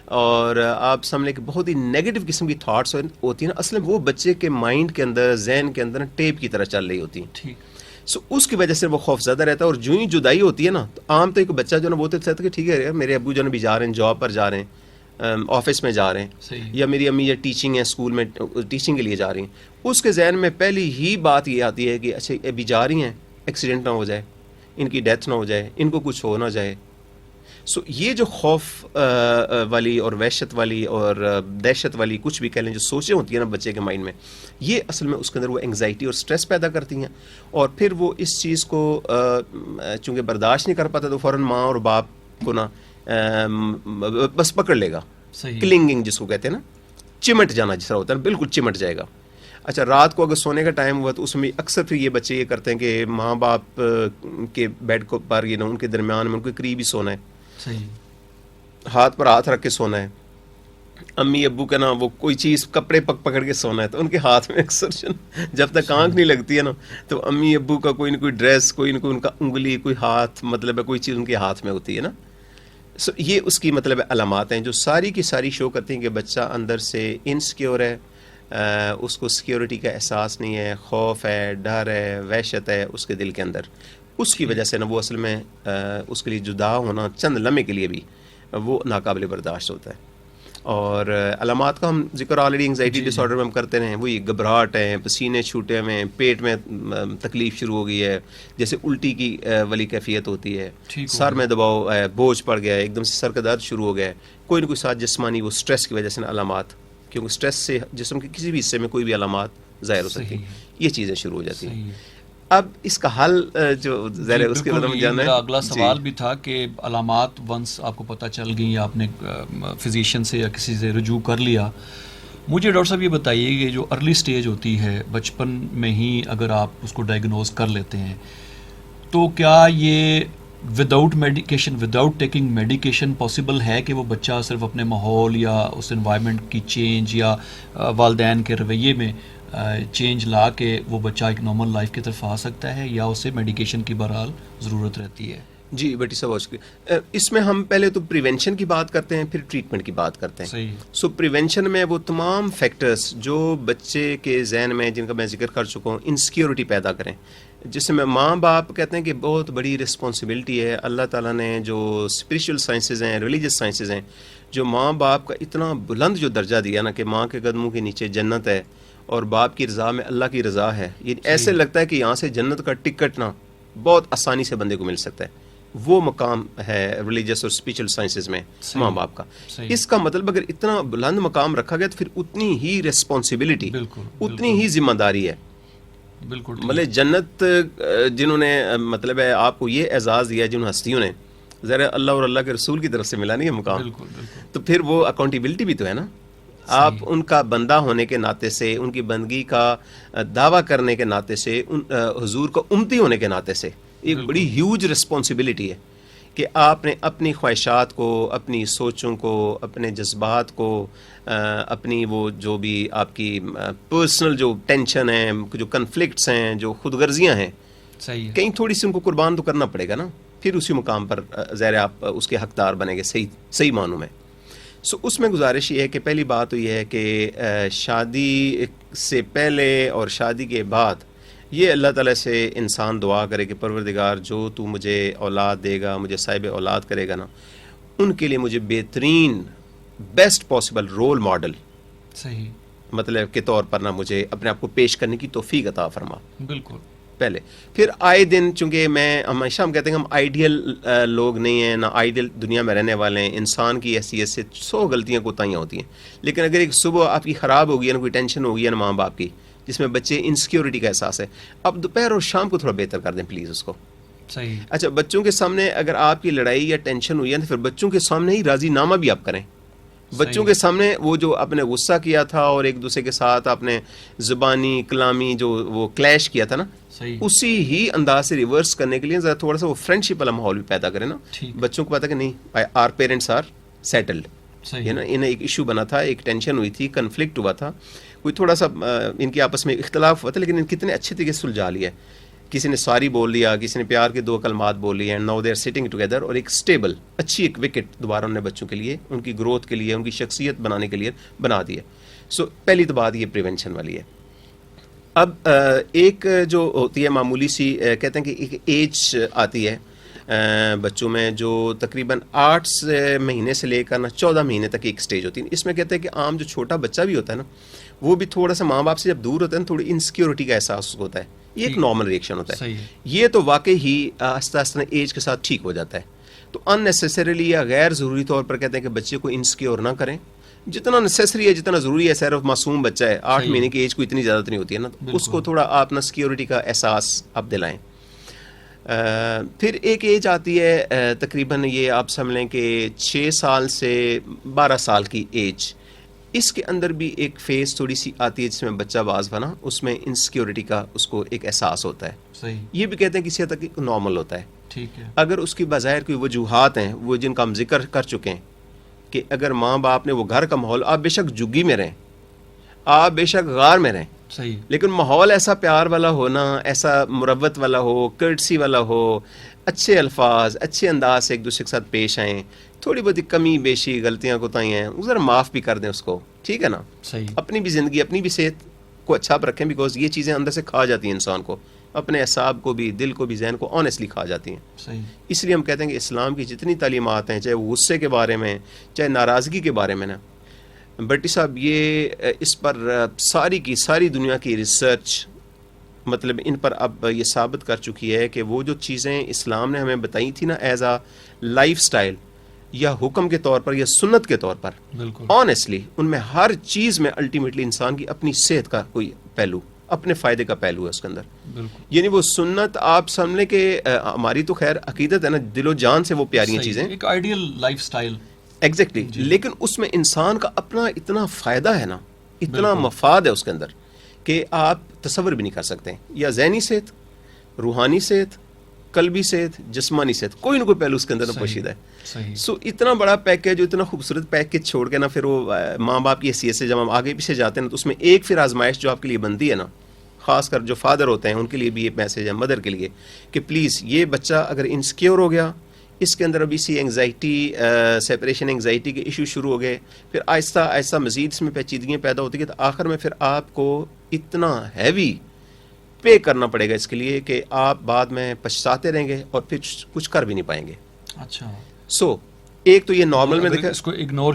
اور آپ سمجھ کہ بہت ہی نیگیٹو قسم کی تھاٹس ہوتی ہیں نا، اصل میں وہ بچے کے مائنڈ کے اندر، ذہن کے اندر ٹیپ کی طرح چل رہی ہوتی ہیں. سو اس کی وجہ سے وہ خوف زدہ رہتا ہے. اور جو ہی جدائی ہوتی ہے نا، تو عام طور ایک بچہ جو ہے نا وہ تو کہتا ہے کہ ٹھیک ہے میرے ابو جو ہے بھی جا رہے ہیں، جاب پر جا رہے ہیں، آفس میں جا رہے ہیں، یا میری امی یا ٹیچنگ ہے، اسکول میں ٹیچنگ کے لیے جا رہی ہیں. اس کے ذہن میں پہلی ہی بات یہ آتی ہے کہ اچھا ابھی جا رہی ہیں، ایکسیڈنٹ نہ ہو جائے، ان کی ڈیتھ نہ ہو جائے، ان کو کچھ ہو نہ جائے. سو یہ جو خوف والی اور وحشت والی اور دہشت والی کچھ بھی کہہ لیں جو سوچیں ہوتی ہیں نا بچے کے مائنڈ میں، یہ اصل میں اس کے اندر وہ انگزائٹی اور سٹریس پیدا کرتی ہیں. اور پھر وہ اس چیز کو چونکہ برداشت نہیں کر پاتا تو فوراً ماں اور باپ کو نا بس پکڑ لے گا. کلنگنگ جس کو کہتے ہیں نا، چمٹ جانا جس طرح ہوتا ہے نا، بالکل چمٹ جائے گا. اچھا رات کو اگر سونے کا ٹائم ہوا تو اس میں اکثر پھر یہ بچے یہ کرتے ہیں کہ ماں باپ کے بیڈ کو پر یہ نا ان کے درمیان میں ان کے قریب ہی سونا ہے، ہاتھ پر ہاتھ رکھ کے سونا ہے. امی ابو کا نا وہ کوئی چیز کپڑے پکڑ کے سونا ہے تو ان کے ہاتھ میں اکثر جب تک آنکھ نہیں لگتی ہے نا تو امی ابو کا کوئی نہ کوئی ڈریس، کوئی نہ کوئی ان کا انگلی، کوئی ہاتھ، مطلب ہے کوئی چیز ان کے ہاتھ میں ہوتی ہے نا. سو یہ اس کی مطلب علامات ہیں جو ساری کی ساری شو کرتی ہیں کہ بچہ اندر سے انسیکیور ہے، اس کو سیکیورٹی کا احساس نہیں ہے، خوف ہے، ڈر ہے، وحشت ہے اس کے دل کے اندر. اس کی وجہ سے نا وہ اصل میں اس کے لیے جدا ہونا چند لمحے کے لیے بھی وہ ناقابل برداشت ہوتا ہے. اور علامات کا ہم ذکر آلریڈی انگزائٹی ڈس آرڈر میں ہم کرتے رہے ہیں. وہی گھبراہٹ ہے، پسینے چھوٹے ہوئے، پیٹ میں تکلیف شروع ہو گئی ہے، جیسے الٹی کی والی کیفیت ہوتی ہے، سر میں دباؤ ہے، بوجھ پڑ گیا ہے، ایک دم سے سر کا درد شروع ہو گیا ہے، کوئی نہ کوئی ساتھ جسمانی وہ سٹریس کی وجہ سے علامات، کیونکہ سٹریس سے جسم کے کسی بھی حصے میں کوئی بھی علامات ظاہر ہو سکتی ہیں، یہ چیزیں شروع ہو جاتی ہیں. اب اس کا حل جو ظاہر ہے اس کے بارے میں جانا ہے. میرا اگلا سوال بھی تھا کہ علامات ونس آپ کو پتہ چل گئی یا آپ نے فزیشین سے یا کسی سے رجوع کر لیا، مجھے ڈاکٹر صاحب یہ بتائیے کہ جو ارلی سٹیج ہوتی ہے بچپن میں ہی اگر آپ اس کو ڈائگنوز کر لیتے ہیں تو کیا یہ without medication, without taking medication possible ہے کہ وہ بچہ صرف اپنے ماحول یا اس انوائرمنٹ کی چینج یا والدین کے رویے میں چینج لا کے وہ بچہ ایک نارمل لائف کی طرف آ سکتا ہے، یا اسے میڈیکیشن کی بہرحال ضرورت رہتی ہے؟ جی بیٹی صاحب بہت شکریہ. اس میں ہم پہلے تو پریونشن کی بات کرتے ہیں، پھر ٹریٹمنٹ کی بات کرتے ہیں. سو پریونشن میں وہ تمام فیکٹرز جو بچے کے ذہن میں، جن کا میں ذکر کر چکا ہوں، انسیکیورٹی پیدا کریں، جس میں ماں باپ کہتے ہیں کہ بہت بڑی رسپانسبلٹی ہے. اللہ تعالیٰ نے جو اسپریچول سائنسز ہیں، ریلیجس سائنسز ہیں، جو ماں باپ کا اتنا بلند جو درجہ دیا نا کہ ماں کے قدموں کے نیچے جنت ہے اور باپ کی رضا میں اللہ کی رضا ہے، یہ ایسے لگتا ہے کہ یہاں سے جنت کا ٹکٹ نا بہت آسانی سے بندے کو مل سکتا ہے. وہ مقام ہے ریلیجس اور اسپریچول سائنسز میں ماں باپ کا. اس کا مطلب اگر اتنا بلند مقام رکھا گیا تو پھر اتنی ہی رسپانسبلٹی، اتنی ہی ذمہ داری ہے. بالکل مطلب جنت جنہوں نے مطلب ہے آپ کو یہ اعزاز دیا، جن ہستیوں نے، ذرا اللہ اور اللہ کے رسول کی طرف سے ملا نہیں ہے مقام، تو پھر وہ اکاؤنٹیبلٹی بھی تو ہے نا. آپ ان کا بندہ ہونے کے ناطے سے، ان کی بندگی کا دعویٰ کرنے کے ناطے سے، حضور کا امتی ہونے کے ناطے سے ایک بڑی ہیوج رسپانسبلٹی ہے کہ آپ نے اپنی خواہشات کو، اپنی سوچوں کو، اپنے جذبات کو، اپنی وہ جو بھی آپ کی پرسنل جو ٹینشن ہیں، جو کنفلکٹس ہیں، جو خود غرضیاں ہیں، کہیں تھوڑی سی ان کو قربان تو کرنا پڑے گا نا. پھر اسی مقام پر ظاہر آپ اس کے حقدار بنیں گے صحیح معنوں میں. سو اس میں گزارش یہ ہے کہ پہلی بات تو یہ ہے کہ شادی سے پہلے اور شادی کے بعد یہ اللہ تعالیٰ سے انسان دعا کرے کہ پروردگار جو تو مجھے اولاد دے گا، مجھے صاحب اولاد کرے گا نا، ان کے لیے مجھے بہترین بیسٹ پاسبل رول ماڈل مطلب کے طور پر نا مجھے اپنے آپ کو پیش کرنے کی توفیق عطا فرما. بالکل پہلے. پھر آئے دن چونکہ ہمیشہ ہم کہتے ہیں کہ ہم آئیڈیل لوگ نہیں ہیں، نہ آئیڈیل دنیا میں رہنے والے ہیں. انسان کی حیثیت سے 100 غلطیاں کوتاہیاں ہوتی ہیں، لیکن اگر ایک صبح آپ کی خراب ہوگی ہے نا، کوئی ٹینشن ہوگی ہے نا ماں باپ کی، جس میں بچے انسیکیورٹی کا احساس ہے، اب دوپہر اور شام کو تھوڑا بہتر کر دیں پلیز اس کو. صحیح. اچھا بچوں کے سامنے اگر آپ کی لڑائی یا ٹینشن ہوئی ہے تو پھر بچوں کے سامنے ہی راضی نامہ بھی آپ کریں. بچوں کے سامنے وہ جو آپ نے غصہ کیا تھا اور ایک دوسرے کے ساتھ آپ نے زبانی کلامی جو وہ کلیش کیا تھا نا، اسی ہی انداز سے ریورس کرنے کے لیے ذرا تھوڑا سا وہ فرینڈ شپ والا ماحول بھی پیدا کریں نا. بچوں کو پتا کہ نہیں، آر پیرنٹس آر سیٹلڈ، ہے نا. انہیں ایک ایشو بنا تھا, ایک ٹینشن ہوئی تھی, کنفلکٹ ہوا تھا, کوئی تھوڑا سا ان کے آپس میں اختلاف ہوا تھا, لیکن ان کتنے اچھے طریقے سے سلجھا لیا. کسی نے ساری بول دیا, کسی نے پیار کے 2 کلمات بول لیے, and now they are sitting together, اور ایک اسٹیبل اچھی ایک وکٹ دوبارہ انہوں نے بچوں کے لیے, ان کی گروتھ کے لیے, ان کی شخصیت بنانے کے لیے بنا دی ہے. سو پہلی تو بات یہ پریونشن والی ہے. اب ایک جو ہوتی ہے معمولی سی, کہتے ہیں کہ ایک ایج آتی ہے بچوں میں جو تقریباً 8 مہینے سے لے کر 14 مہینے تک ایک سٹیج ہوتی ہے. اس میں کہتے ہیں کہ عام جو چھوٹا بچہ بھی ہوتا ہے نا, وہ بھی تھوڑا سا ماں باپ سے جب دور ہوتا ہے نا, تھوڑی انسیکیورٹی کا احساس ہوتا ہے. یہ ایک نارمل ریئیکشن ہوتا ہے. یہ تو واقعی ہی آہستہ آہستہ ایج کے ساتھ ٹھیک ہو جاتا ہے. تو ان نیسیسریلی یا غیر ضروری طور پر کہتے ہیں کہ بچے کو انسیکیور نہ کریں. جتنا نیسیسری ہے, جتنا ضروری ہے, صرف معصوم بچہ ہے, 8 مہینے کی ایج کو اتنی زیادہ نہیں ہوتی ہے نا, اس کو تھوڑا آپ نا سیکیورٹی کا احساس آپ دلائیں. پھر ایک ایج آتی ہے تقریباً یہ آپ سمجھ لیں کہ 6 سال سے 12 سال کی ایج. اس کے اندر بھی ایک فیز تھوڑی سی آتی ہے جس میں بچہ باز بنا, اس میں انسیکیورٹی کا اس کو ایک احساس ہوتا ہے. صحیح. یہ بھی کہتے ہیں کسی حد تک نارمل ہوتا ہے. ٹھیک ہے. اگر اس کی بظاہر کوئی وجوہات ہیں, وہ جن کا ہم ذکر کر چکے ہیں, کہ اگر ماں باپ نے وہ گھر کا ماحول, آپ بے شک جگی میں رہیں, آپ بے شک غار میں رہیں, صحیح, لیکن ماحول ایسا پیار والا ہونا, ایسا مروت والا ہو, کرٹسی والا ہو, اچھے الفاظ اچھے انداز سے ایک دوسرے کے ساتھ پیش آئیں, تھوڑی بہت کمی بیشی غلطیاں کوتاہیاں ہیں ذرا معاف بھی کر دیں اس کو, ٹھیک ہے نا. صحیح. اپنی بھی زندگی, اپنی بھی صحت کو اچھا رکھیں, بیکاز یہ چیزیں اندر سے کھا جاتی ہیں انسان کو, اپنے اعصاب کو بھی, دل کو بھی, ذہن کو آنیسٹلی کھا جاتی ہیں. صحیح. اس لیے ہم کہتے ہیں کہ اسلام کی جتنی تعلیمات ہیں, چاہے وہ غصے کے بارے میں, چاہے ناراضگی کے بارے میں نا, بٹی صاحب یہ اس پر ساری کی ساری دنیا کی ریسرچ مطلب ان پر اب یہ ثابت کر چکی ہے کہ وہ جو چیزیں اسلام نے ہمیں بتائی تھی نا ایز اے لائف سٹائل یا حکم کے طور پر یا سنت کے طور پر, آنیسٹلی ان میں ہر چیز میں الٹیمیٹلی انسان کی اپنی صحت کا کوئی پہلو, اپنے فائدے کا پہلو ہے اس کے اندر. یعنی وہ سنت آپ سمجھنے کہ ہماری تو خیر عقیدت ہے نا, دل و جان سے وہ پیاری ہیں چیزیں, ایک آئیڈیل لائف سٹائل. ایگزیکٹلی. لیکن اس میں انسان کا اپنا اتنا فائدہ ہے نا, اتنا مفاد ہے اس کے اندر کہ آپ تصور بھی نہیں کر سکتے. یا ذہنی صحت, روحانی صحت, قلبی صحت, جسمانی صحت, کوئی نہ کوئی پہلو اس کے اندر پوشیدہ ہے. سو اتنا بڑا پیکیج, جو اتنا خوبصورت پیکیج چھوڑ کے نا پھر وہ ماں باپ کی حیثیت سے جب ہم آگے پیچھے جاتے ہیں نا, تو اس میں ایک پھر آزمائش جو آپ کے لیے بنتی ہے نا, خاص کر جو فادر ہوتے ہیں ان کے لیے بھی یہ میسیج ہے, مدر کے لیے, کہ پلیز یہ بچہ اگر انسیکیور ہو گیا, اس کے اندر ابھی سی انگزائٹی, سیپریشن انگزائٹی کے ایشو شروع ہو گئے, پھر آہستہ آہستہ مزید اس میں پیچیدگیاں پیدا ہوتی ہیں, تو آخر میں پھر آپ کو اتنا ہیوی پے کرنا پڑے گا اس کے لیے کہ آپ بعد میں پچھتاتے رہیں گے اور پھر کچھ کر بھی نہیں پائیں گے. اچھا. سو ایک تو یہ نارمل میں دیکھا, اس کو اگنور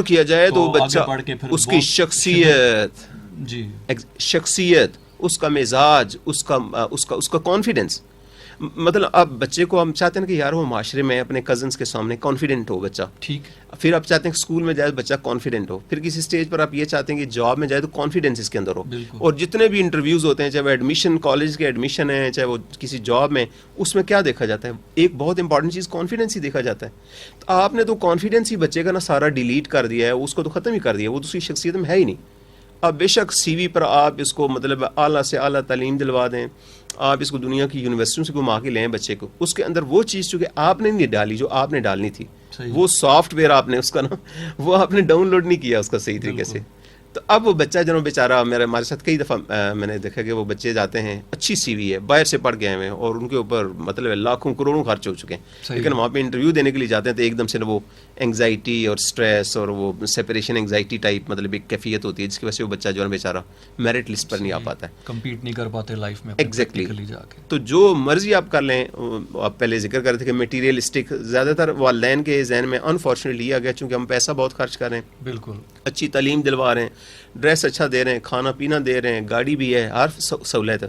کیا جائے تو بچہ اس کی شخصیت, جی شخصیت, اس کا مزاج, اس کا کانفیڈنس, مطلب اب بچے کو ہم چاہتے ہیں کہ یار وہ معاشرے میں اپنے کزنس کے سامنے کانفیڈنٹ ہو بچہ, ٹھیک. پھر آپ چاہتے ہیں کہ اسکول میں جائے بچہ کانفیڈنٹ ہو, پھر کسی اسٹیج پر آپ یہ چاہتے ہیں کہ جاب میں جائے تو کانفیڈنس اس کے اندر ہو. اور جتنے بھی انٹرویوز ہوتے ہیں, چاہے وہ ایڈمیشن, کالج کے ایڈمیشن ہیں, چاہے وہ کسی جاب میں, اس میں کیا دیکھا جاتا ہے, ایک بہت امپورٹنٹ چیز کانفیڈنس ہی دیکھا جاتا ہے. تو آپ نے تو کانفیڈنس ہی بچے کا نا سارا ڈیلیٹ کر دیا ہے, اس کو تو ختم ہی کر دیا, وہ دوسری شخصیت میں ہے ہی نہیں. اب بے شک سی وی پر آپ اس کو مطلب اعلیٰ سے اعلیٰ تعلیم دلوا دیں, آپ اس کو دنیا کی یونیورسٹیوں سے گھما کے لیں بچے کو, اس کے اندر وہ چیز چونکہ آپ نے نہیں ڈالی جو آپ نے ڈالنی تھی, وہ سافٹ ویئر آپ نے اس کا نا وہ آپ نے ڈاؤن لوڈ نہیں کیا اس کا صحیح طریقے سے. تو اب وہ بچہ جنہوں بیچارہ ہمارے ساتھ کئی دفعہ میں نے دیکھا کہ وہ بچے جاتے ہیں, اچھی سی وی ہے, باہر سے پڑھ گئے ہیں اور ان کے اوپر مطلب لاکھوں کروڑوں خرچ ہو چکے ہیں, لیکن وہاں پہ انٹرویو دینے کے لیے جاتے ہیں تو ایک دم سے وہ انگزائٹی اور سٹریس اور وہ سیپریشن انگزائٹی ٹائپ مطلب ایک کیفیت ہوتی ہے, جس کی وجہ سے وہ بچہ جو ہے بیچارہ میرٹ لسٹ پر نہیں آ پاتا ہے, کمپیٹ نہیں کر پاتے لائف میں. ایگزیکٹلی. تو جو مرضی آپ کر لیں, آپ پہلے ذکر کر رہے تھے کہ میٹیریلسٹک زیادہ تر والدین کے ذہن میں انفارچونیٹلی آ گیا, چونکہ ہم پیسہ بہت خرچ کر رہے ہیں, بالکل اچھی تعلیم دلوا رہے ہیں, ڈریس اچھا دے رہے ہیں, کھانا پینا دے رہے ہیں, گاڑی بھی ہے, ہر سہولت.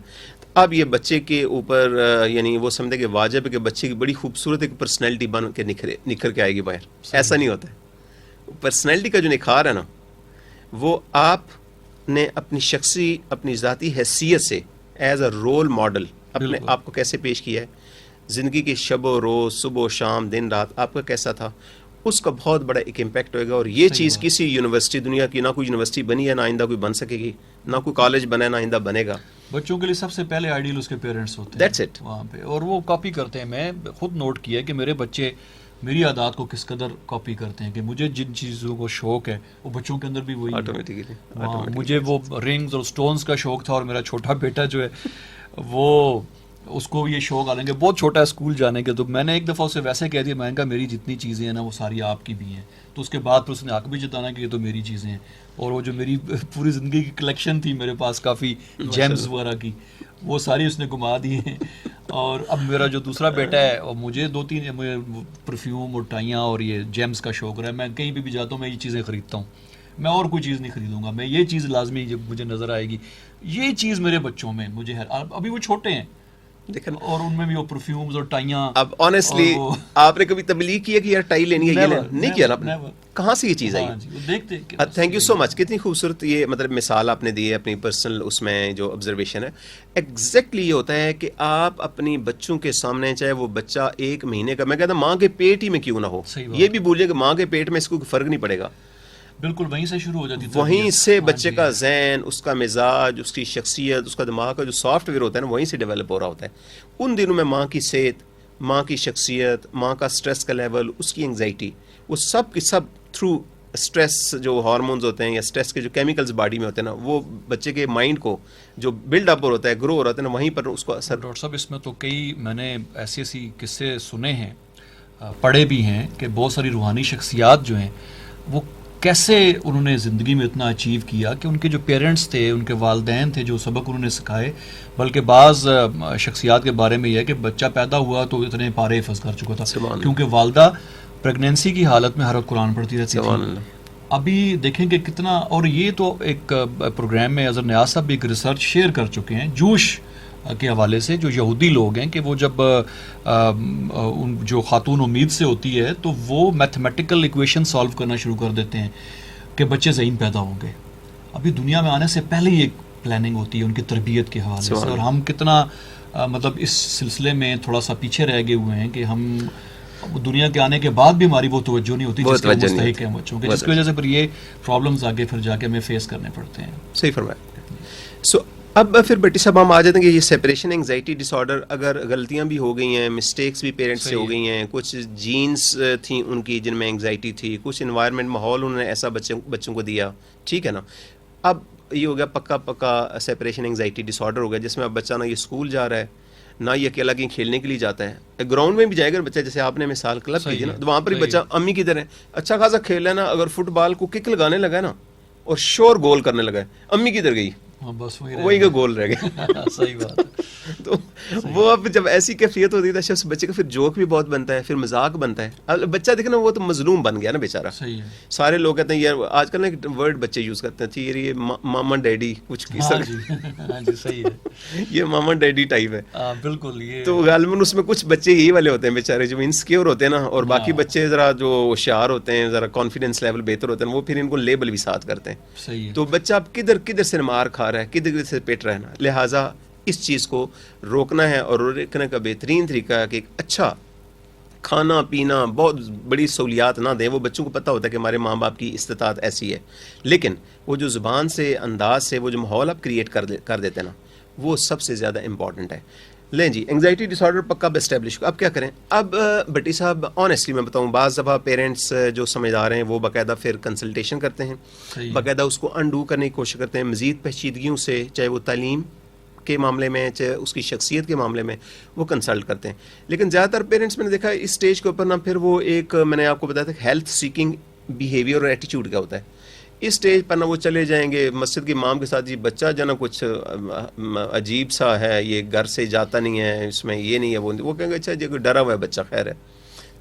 اب یہ بچے کے اوپر یعنی وہ سمجھے کہ واجب ہے کہ بچے کی بڑی خوبصورت ایک پرسنالٹی بن کے نکھر کے آئے گی باہر. ایسا نہیں ہوتا ہے. پرسنالٹی کا جو نکھار ہے نا, وہ آپ نے اپنی شخصی, اپنی ذاتی حیثیت سے ایز اے رول ماڈل اپنے آپ کو کیسے پیش کیا ہے, زندگی کے شب و روز, صبح و شام, دن رات آپ کا کیسا تھا, اس کا بہت بڑا ایک امپیکٹ ہوئے گا. اور یہ چیز کسی یونیورسٹی, دنیا کی نہ کوئی یونیورسٹی بنی ہے, نہ آئندہ کوئی بن سکے گی, نہ کوئی کالج بنا ہے, نہ آئندہ بنے گا. بچوں کے لیے سب سے پہلے آئیڈیل اس کے پیرنٹس ہوتے ہیں, دیٹس اٹ, وہاں پہ, اور وہ کاپی کرتے ہیں. میں خود نوٹ کیا کہ میرے بچے میری عادات کو کس قدر کاپی کرتے ہیں کہ مجھے جن چیزوں کو شوق ہے وہ بچوں کے اندر بھی وہی ہے. آٹومیٹکلی ہاں مجھے وہ رنگز اور سٹونز کا شوق تھا اور میرا چھوٹا بیٹا جو ہے وہ اس کو یہ شوق آ لیں گے بہت چھوٹا ہے اسکول جانے کے. تو میں نے ایک دفعہ اسے ویسے کہہ دیا, میں نے کہا میری جتنی چیزیں ہیں نا وہ ساری آپ کی بھی ہیں. تو اس کے بعد پھر اس نے حق بھی جتانا کہ یہ تو میری چیزیں ہیں. اور وہ جو میری پوری زندگی کی کلیکشن تھی میرے پاس کافی جیمز وغیرہ کی, وہ ساری اس نے گھما دی ہیں. اور اب میرا جو دوسرا بیٹا ہے اور مجھے 2-3 پرفیوم اور ٹائیاں اور یہ جیمز کا شوق رہا ہے. میں کہیں بھی جاتا ہوں میں یہ چیزیں خریدتا ہوں, میں اور کوئی چیز نہیں خریدوں گا, میں یہ چیز لازمی جب مجھے نظر آئے گی. یہ چیز میرے بچوں میں مجھے ابھی وہ چھوٹے ہیں دیکھیں اور ان میں بھی وہ پرفیومز اور ٹائیاں. اب آنیسٹلی آپ نے کبھی تبلیغ کیا کہ یار ٹائی لینی ہے, یہ نہیں کیا نا, کہاں سے یہ چیز آئی؟ دیکھتے. تھینک یو سو مچ, کتنی خوبصورت یہ مطلب مثال آپ نے دی ہے اپنی پرسنل اس میں جو آبزرویشن ہے. ایگزیکٹلی یہ ہوتا ہے کہ آپ اپنی بچوں کے سامنے, چاہے وہ بچہ 1 مہینے کا, میں کہتا ہوں ماں کے پیٹ ہی میں کیوں نہ ہو, یہ بھی بھولیں کہ ماں کے پیٹ میں اس کو فرق نہیں پڑے گا, بالکل وہیں سے شروع ہو جاتی ہے, وہیں سے بچے کا ذہن, اس کا مزاج, اس کی شخصیت, اس کا دماغ کا جو سافٹ ویئر ہوتا ہے نا وہیں سے ڈیولپ ہو رہا ہوتا ہے. ان دنوں میں ماں کی صحت, ماں کی شخصیت, ماں کا سٹریس کا لیول, اس کی انگزائٹی, وہ سب کی سب تھرو سٹریس جو ہارمونز ہوتے ہیں یا سٹریس کے جو کیمیکلز باڈی میں ہوتے ہیں نا, وہ بچے کے مائنڈ کو جو بلڈ اپ ہوتا ہے, گرو ہو رہا ہے نا, وہیں پر اس کو اثر. ڈاکٹر صاحب اس میں تو کئی میں نے ایسی قصے سنے ہیں, پڑھے بھی ہیں کہ بہت ساری روحانی شخصیات جو ہیں وہ کیسے انہوں نے زندگی میں اتنا اچیو کیا کہ ان کے جو پیرنٹس تھے, ان کے والدین تھے, جو سبق انہوں نے سکھائے. بلکہ بعض شخصیات کے بارے میں یہ ہے کہ بچہ پیدا ہوا تو اتنے پارے حفظ کر چکا تھا کیونکہ والدہ پریگنینسی کی حالت میں ہر وقت قرآن پڑھتی رہتی تھی. ابھی دیکھیں کہ کتنا, اور یہ تو ایک پروگرام میں اظہر نیاز صاحب بھی ایک ریسرچ شیئر کر چکے ہیں جوش کے حوالے سے, جو یہودی لوگ ہیں کہ وہ جب جو خاتون امید سے ہوتی ہے تو وہ میتھمیٹیکل ایکویشن سالو کرنا شروع کر دیتے ہیں کہ بچے ذہین پیدا ہوں گے. ابھی دنیا میں آنے سے پہلے ہی ایک پلاننگ ہوتی ہے ان کی تربیت کے حوالے سے, اور ہم کتنا مطلب اس سلسلے میں تھوڑا سا پیچھے رہ گئے ہوئے ہیں کہ ہم دنیا کے آنے کے بعد بھی ہماری وہ توجہ نہیں ہوتی جس کے مستحق ہیں بچوں کے, جس کی وجہ سے پھر یہ پرابلمز آگے پھر جا کے ہمیں فیس کرنے پڑتے ہیں. صحیح فرمایا. سو اب پھر بیٹی صاحب ہم آ جاتے ہیں کہ یہ سیپریشن انگزائٹی ڈس آرڈر, اگر غلطیاں بھی ہو گئی ہیں, مسٹیکس بھی پیرنٹس سے ہو گئی ہیں, کچھ جینس تھیں ان کی جن میں انگزائٹی تھی, کچھ انوائرمنٹ ماحول انہوں نے ایسا بچوں کو دیا, ٹھیک ہے نا, اب یہ ہو گیا پکا سیپریشن انگزائٹی ڈس آرڈر ہو گیا, جس میں اب بچہ نہ یہ اسکول جا رہا ہے نہ یہ اکیلا کہیں کھیلنے کے لیے جاتا ہے. گراؤنڈ میں بھی جائے گا بچہ, جیسے آپ نے مثال کلب کی تھی نا, تو وہاں پر بھی بچہ امی کی طرح اچھا خاصا کھیل ہے نا, اگر فٹ بال کو کک لگانے لگا ہے نا اور شور گول کرنے لگا ہے, امی کی طرح گئی, بس وہی کا گول رہ گیا. صحیح بات. تو وہ اب جب ایسی کیفیت ہوتی ہے تو اس بچے کا پھر جوک بھی بہت بنتا ہے, پھر مذاق بنتا ہے. اب بچہ دیکھنا وہ تو مظلوم بن گیا نا بیچارہ. سارے لوگ کہتے ہیں یار, آج کل نا ایک ورڈ بچے یوز کرتے ہیں, یہ ماما ڈیڈی کچھ صحیح ہے, یہ ماما ڈیڈی ٹائپ ہے. بالکل. تو غالباً اس میں کچھ بچے یہی والے ہوتے ہیں بیچارے جو انسیکیور ہوتے ہیں نا, اور باقی بچے ذرا جو ہوشیار ہوتے ہیں, ذرا کانفیڈینس لیول بہتر ہوتے ہیں, وہ پھر ان کو لیبل بھی ساتھ کرتے ہیں. تو بچہ اب کدھر سے مار کھا رہا ہے, کدھر سے پیٹ رہا ہے نا, لہٰذا اس چیز کو روکنا ہے. اور روکنے کا بہترین طریقہ ہے کہ ایک اچھا کھانا پینا, بہت بڑی سہولیات نہ دیں. وہ بچوں کو پتہ ہوتا ہے کہ ہمارے ماں باپ کی استطاعت ایسی ہے, لیکن وہ جو زبان سے, انداز سے, وہ جو ماحول آپ کریٹ کر دیتے ہیں نا, وہ سب سے زیادہ امپورٹنٹ ہے. لیں جی, انگزائٹی ڈس آرڈر پکا اسٹیبلش. اب کیا کریں؟ اب بٹی صاحب آنیسٹلی میں بتاؤں, بعض دفعہ پیرنٹس جو سمجھدار ہیں وہ باقاعدہ پھر کنسلٹیشن کرتے ہیں, باقاعدہ اس کو انڈو کرنے کی کوشش کرتے ہیں مزید پیچیدگیوں سے, چاہے وہ تعلیم کے معاملے میں, چاہے اس کی شخصیت کے معاملے میں, وہ کنسلٹ کرتے ہیں. لیکن زیادہ تر پیرنٹس میں نے دیکھا اس اسٹیج کے اوپر نا, پھر وہ ایک میں نے آپ کو بتایا تھا ہیلتھ سیکنگ بیہیویئر اور ایٹیچیوڈ کا ہوتا ہے. اس اسٹیج پر نا وہ چلے جائیں گے مسجد کے امام کے ساتھ, جی بچہ جو نا کچھ عجیب سا ہے, یہ گھر سے جاتا نہیں ہے, اس میں یہ نہیں ہے, وہ کہیں گے اچھا جی کوئی ڈرا ہوا ہے بچہ, خیر ہے,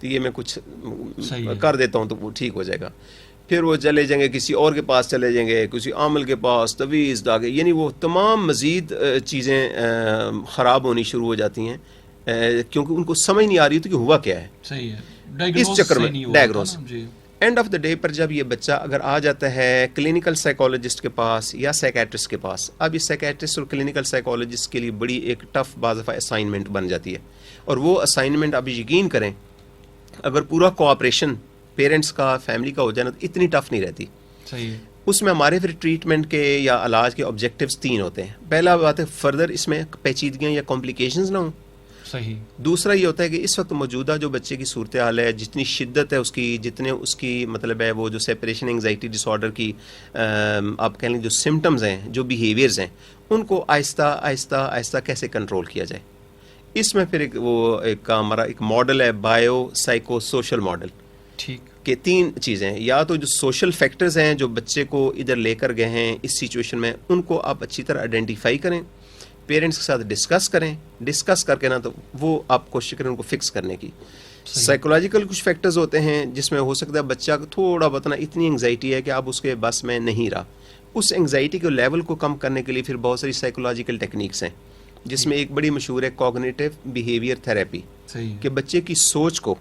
تو یہ میں کچھ کر دیتا ہوں تو وہ ٹھیک ہو جائے گا. پھر وہ چلے جائیں گے کسی اور کے پاس, چلے جائیں گے کسی عامل کے پاس, تویز داغے, یعنی وہ تمام مزید چیزیں خراب ہونی شروع ہو جاتی ہیں کیونکہ ان کو سمجھ نہیں آ رہی ہوتی کہ ہوا کیا ہے. صحیح ہے, اس چکر میں diagnose end of the day پر جب یہ بچہ اگر آ جاتا ہے کلینکل سائیکالوجسٹ کے پاس یا سائیکیٹرسٹ کے پاس, اب اس سائیکیٹرسٹ اور کلینکل سائیکالوجسٹ کے لیے بڑی ایک ٹف بعض دفعہ اسائنمنٹ بن جاتی ہے. اور وہ اسائنمنٹ اب یقین کریں اگر پورا کوآپریشن پیرنٹس کا, فیملی کا ہو جائے نا, تو اتنی ٹف نہیں رہتی. صحیح. اس میں ہمارے پھر ٹریٹمنٹ کے یا علاج کے آبجیکٹیوز 3 ہوتے ہیں. پہلا بات ہے فردر اس میں پیچیدگیاں یا کمپلیکیشنز نہ ہوں, صحیح. دوسرا یہ ہوتا ہے کہ اس وقت موجودہ جو بچے کی صورتحال ہے، جتنی شدت ہے اس کی، جتنے اس کی مطلب ہے وہ جو سیپریشن انگزائٹی ڈس آرڈر کی آپ کہہ لیں جو سمٹمز ہیں، جو بیہیویئرز ہیں، ان کو آہستہ آہستہ آہستہ کیسے کنٹرول کیا جائے. اس میں پھر ایک ہمارا ایک ماڈل ہے بایو سائیکو سوشل ماڈل. ٹھیک. کہ 3 چیزیں، یا تو جو سوشل فیکٹرز ہیں جو بچے کو ادھر لے کر گئے ہیں اس سچویشن میں، ان کو آپ اچھی طرح آئیڈینٹیفائی کریں، پیرنٹس کے ساتھ ڈسکس کریں، ڈسکس کر کے نا تو وہ آپ کوشش کریں ان کو فکس کرنے کی. سائیکولوجیکل کچھ فیکٹرز ہوتے ہیں جس میں ہو سکتا ہے بچہ کو تھوڑا بہت نا اتنی انگزائٹی ہے کہ اب اس کے بس میں نہیں رہا. اس انگزائٹی کے لیول کو کم کرنے کے لیے پھر بہت ساری سائیکولوجیکل ٹیکنیکس ہیں، جس میں ایک بڑی مشہور ہے کوگنیٹو بیہیویئر تھراپی. کہ بچے کی سوچ کو،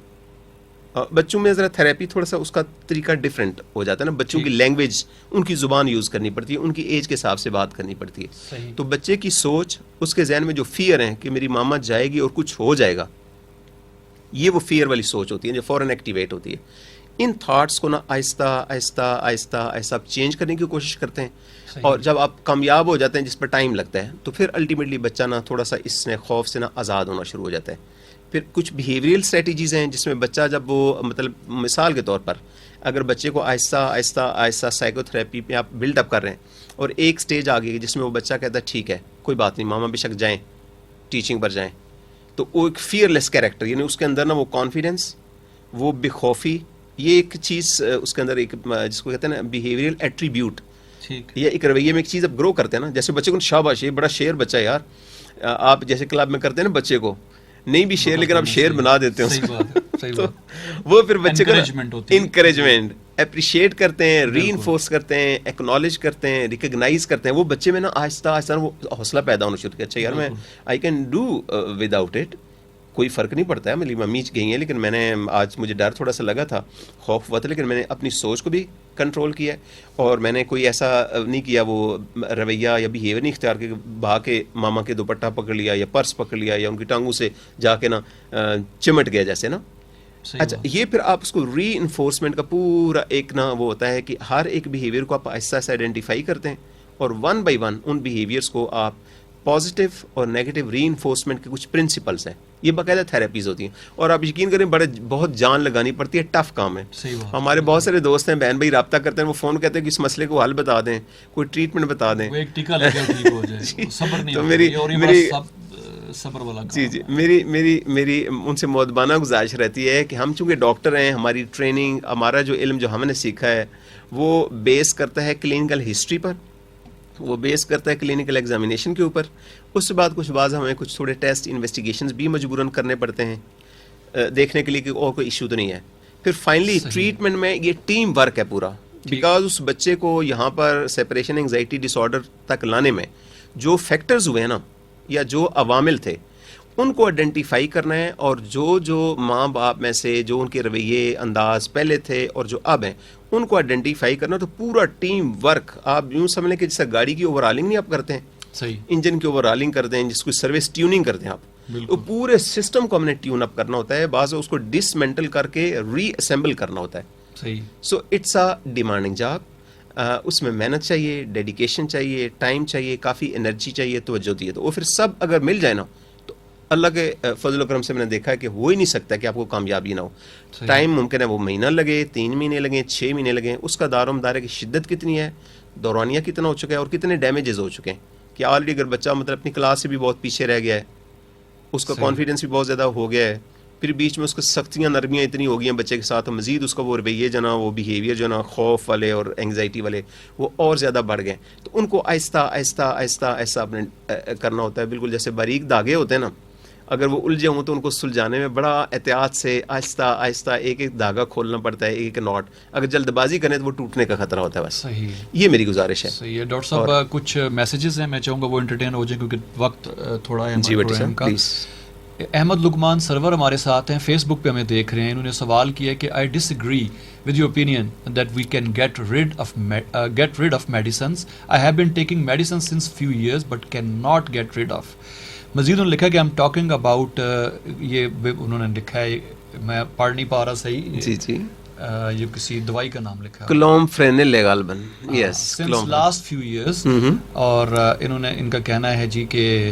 بچوں میں ذرا تھراپی تھوڑا سا اس کا طریقہ ڈفرینٹ ہو جاتا ہے نا، بچوں کی لینگویج، ان کی زبان یوز کرنی پڑتی ہے، ان کی ایج کے حساب سے بات کرنی پڑتی ہے. تو بچے کی سوچ، اس کے ذہن میں جو فیئر ہیں کہ میری ماما جائے گی اور کچھ ہو جائے گا، یہ وہ فیئر والی سوچ ہوتی ہے جو فوراً ایکٹیویٹ ہوتی ہے. ان تھاٹس کو نا آہستہ آہستہ آہستہ آہستہ آپ چینج کرنے کی کوشش کرتے ہیں. اور جب آپ کامیاب ہو جاتے ہیں، جس پر ٹائم لگتا ہے، تو پھر الٹیمیٹلی بچہ نا تھوڑا سا اس نے خوف سے نا آزاد ہونا شروع ہو جاتا ہے. پھر کچھ بیہیویئرل اسٹریٹجیز ہیں جس میں بچہ جب وہ مطلب مثال کے طور پر اگر بچے کو آہستہ آہستہ آہستہ سائیکو تھراپی پہ آپ بلڈ اپ کر رہے ہیں اور ایک سٹیج آ گئی جس میں وہ بچہ کہتا ہے ٹھیک ہے کوئی بات نہیں ماما بے شک جائیں، ٹیچنگ پر جائیں، تو وہ ایک فیئر لیس کیریکٹر، یعنی اس کے اندر نا وہ کانفیڈنس، وہ بے خوفی، یہ ایک چیز اس کے اندر ایک جس کو کہتے ہیں نا بیہیویئرل ایٹریبیوٹ، یا ایک رویے میں ایک چیز اب گرو کرتے ہیں نا. جیسے بچے کو شاباش یہ بڑا شیر بچہ ہے یار، آپ جیسے کلب میں کرتے ہیں نا بچے کو نہیں بھی شیر لیکن آپ شیر بنا دیتے ہیں، تو وہ پھر بچے کا انکریجمنٹ اپریشیٹ کرتے ہیں، ری انفورس کرتے ہیں، ایکنالج کرتے ہیں، ریکگنائز کرتے ہیں. وہ بچے میں نا آہستہ آہستہ وہ حوصلہ پیدا ہونا شروع کیا، اچھا یار میں I can do with out it, کوئی فرق نہیں پڑتا ہے. میری ممی گئی ہیں لیکن میں نے آج مجھے ڈر تھوڑا سا لگا تھا، خوف ہوا تھا، لیکن میں نے اپنی سوچ کو بھی کنٹرول کیا ہے اور میں نے کوئی ایسا نہیں کیا وہ رویہ یا بیہیویئر نہیں اختیار کیا کہ بھاگ کے ماما کے دوپٹہ پکڑ لیا یا پرس پکڑ لیا یا ان کی ٹانگوں سے جا کے نا چمٹ گیا جیسے نا. اچھا یہ پھر آپ اس کو ری انفورسمنٹ کا پورا ایک نا وہ ہوتا ہے کہ ہر ایک بیہیویئر کو آپ آہستہ سے آئیڈینٹیفائی کرتے ہیں اور 1 by 1 ان بیہیویئرس کو آپ پازیٹیو اور نیگیٹو ری انفورسمنٹ کے کچھ پرنسپلس ہیں، یہ باقاعدہ تھراپیز ہوتی ہیں اور آپ یقین کریں بہت جان لگانی پڑتی ہے، ٹف کام ہے. ہمارے بہت سارے دوست ہیں بہن بھائی رابطہ کرتے ہیں، وہ فون کہتے ہیں کہ اس مسئلے کو حل بتا دیں، کوئی ٹریٹمنٹ بتا دیں، تو میری ان سے مؤدبانہ گزارش رہتی ہے کہ ہم چونکہ ڈاکٹر ہیں، ہماری ٹریننگ، ہمارا جو علم جو ہم نے سیکھا ہے وہ بیس کرتا ہے کلینکل ہسٹری پر، وہ بیس کرتا ہے کلینکل ایگزامینیشن کے اوپر. اس کے بعد بعض ہمیں کچھ تھوڑے ٹیسٹ انویسٹیگیشنز بھی مجبوراً کرنے پڑتے ہیں دیکھنے کے لیے کہ اور کوئی ایشو تو نہیں ہے. پھر فائنلی ٹریٹمنٹ میں یہ ٹیم ورک ہے پورا، بیکاز اس بچے کو یہاں پر سیپریشن انگزائٹی ڈس آرڈر تک لانے میں جو فیکٹرز ہوئے ہیں نا یا جو عوامل تھے ان کو آئیڈینٹیفائی کرنا ہے، اور جو ماں باپ میں سے جو ان کے رویے انداز پہلے تھے اور جو اب ہیں ان کو آئیڈینٹیفائی کرنا. تو پورا ٹیم ورک آپ یوں سمجھ لیں کہ جیسے گاڑی کی اوور ہالنگ نہیں آپ کرتے ہیں، صحیح انجن کی اوور ہالنگ کرتے ہیں، جس کو سروس ٹیوننگ کرتے ہیں آپ، تو پورے سسٹم کو ہم نے ٹیون اپ کرنا ہوتا ہے، بعض اس کو ڈسمینٹل کر کے ری اسمبل کرنا ہوتا ہے. صحیح. So it's a demanding job, اس میں محنت چاہیے، ڈیڈیکیشن چاہیے، ٹائم چاہیے، کافی انرجی چاہیے، توجہ دیے. تو وہ پھر سب اگر مل جائے نا تو اللہ کے فضل و کرم سے میں نے دیکھا ہے کہ ہو ہی نہیں سکتا کہ آپ کو کامیابی نہ ہو. ٹائم ممکن ہے وہ مہینہ لگے، 3 مہینے لگیں، 6 مہینے لگیں، اس کا دار و مدار کی شدت کتنی ہے، دورانیہ کتنا ہو چکا ہے اور کتنے ڈیمیجز ہو چکے ہیں. کہ آلریڈی اگر بچہ مطلب اپنی کلاس سے بھی بہت پیچھے رہ گیا ہے، اس کا کانفیڈنس بھی بہت زیادہ ہو گیا ہے، پھر بیچ میں اس کو سختیاں نرمیاں اتنی ہو گئی ہیں بچے کے ساتھ، مزید اس کا وہ رویے جو نا وہ بیہیویئر جو نا خوف والے اور اینگزائٹی والے وہ اور زیادہ بڑھ گئے. تو ان کو آہستہ آہستہ آہستہ آہستہ اپنے کرنا ہوتا ہے، بالکل جیسے باریک دھاگے ہوتے ہیں نا، اگر وہ الجھے ہوں تو ان کو سلجھانے میں بڑا احتیاط سے آہستہ آہستہ ایک ایک دھاگا کھولنا پڑتا ہے، ایک ناٹ. اگر جلد بازی کریں تو وہ ٹوٹنے کا خطرہ ہوتا ہے. بس صحیح، یہ میری گزارش ہے. صحیح ہے. ڈاکٹر صاحب کچھ میسیجز ہیں، میں چاہوں گا وہ انٹرٹین ہو جائیں کیونکہ وقت تھوڑا ہے. جی بیٹا پلیز. احمد لقمان سرور ہمارے ساتھ ہیں، فیس بک پہ ہمیں دیکھ رہے ہیں. انہوں نے سوال کیا کہ I disagree with your opinion that we can get rid of medicines. I have been taking medicine since few years but can not get rid of. مزید انہوں نے لکھا کہ آئی ایم ٹاکنگ اباؤٹ، یہ انہوں نے لکھا ہے، میں پڑھ نہیں پا رہا صحیح. جی جی. یہ کسی دوائی کا نام لکھا ہے، کلومفینل غالباً. یس، سنس لاسٹ فیو ایئرس. اور انہوں نے ان کا کہنا ہے جی کہ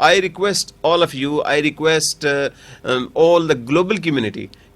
I request all of you, I request all the global community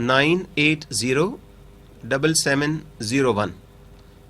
980 7701।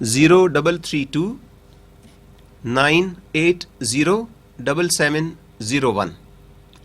0332 980 7701।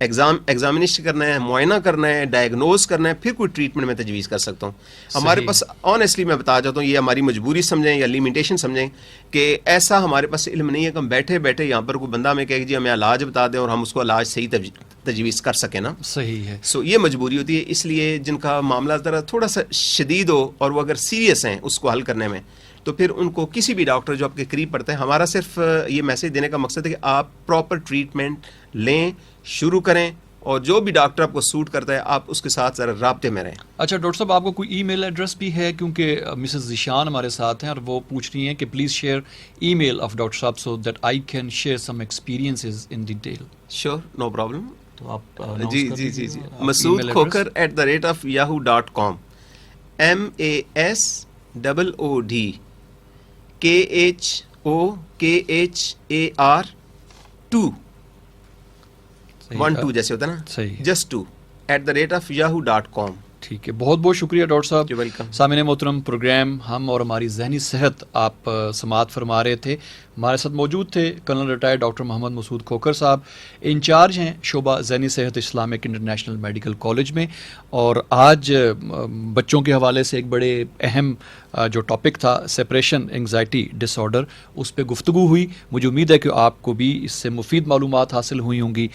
Examination کرنا ہے, معائنہ کرنا ہے, ڈائگنوز کرنا ہے, پھر کوئی ٹریٹمنٹ میں تجویز کر سکتا ہوں. ہمارے پاس آنیسٹلی میں بتا جاتا ہوں, یہ ہماری مجبوری سمجھیں یا لیمیٹیشن سمجھیں کہ ایسا ہمارے پاس علم نہیں ہے کہ ہم بیٹھے بیٹھے یہاں پر کوئی بندہ ہمیں کہے کہ جی ہمیں علاج بتا دیں اور ہم اس کو علاج صحیح تجویز کر سکیں نا. صحیح ہے. سو یہ مجبوری ہوتی ہے. اس لیے جن کا معاملہ ذرا تھوڑا سا شدید ہو اور وہ اگر سیریس ہیں اس کو حل کرنے میں, تو پھر ان کو کسی بھی ڈاکٹر جو آپ کے قریب پڑتے ہیں, ہمارا صرف یہ میسج دینے کا مقصد ہے کہ آپ پراپر ٹریٹمنٹ لیں, شروع کریں, اور جو بھی ڈاکٹر آپ کو سوٹ کرتا ہے آپ اس کے ساتھ ذرا رابطے میں رہیں. اچھا ڈاکٹر صاحب, آپ کو کوئی ای میل ایڈریس بھی ہے؟ کیونکہ مسز ذیشان ہمارے ساتھ ہیں اور وہ پوچھ رہی ہیں کہ please share email of doctor صاحب so that I can share some experiences in detail. Sure, no problem. تو آپ جی جی جی جی, مسعود کھوکھر @yahoo.com, MASOODKHOKHAR2 1-2 جیسے ہوتا ہے نا, صحیح, جسٹ 2 @yahoo.com. ٹھیک ہے. بہت بہت شکریہ ڈاکٹر صاحب. ویلکم. سامعین محترم, پروگرام ہم اور ہماری ذہنی صحت آپ سماعت فرما رہے تھے. ہمارے ساتھ موجود تھے کرنل ریٹائرڈ ڈاکٹر محمد مسعود کھوکھر صاحب, انچارج ہیں شعبہ ذہنی صحت اسلامک انٹرنیشنل میڈیکل کالج میں. اور آج بچوں کے حوالے سے ایک بڑے اہم جو ٹاپک تھا سپریشن انگزائٹی ڈس آرڈر, اس پہ گفتگو ہوئی. مجھے امید ہے کہ آپ کو بھی اس سے مفید معلومات حاصل ہوئی ہوں گی.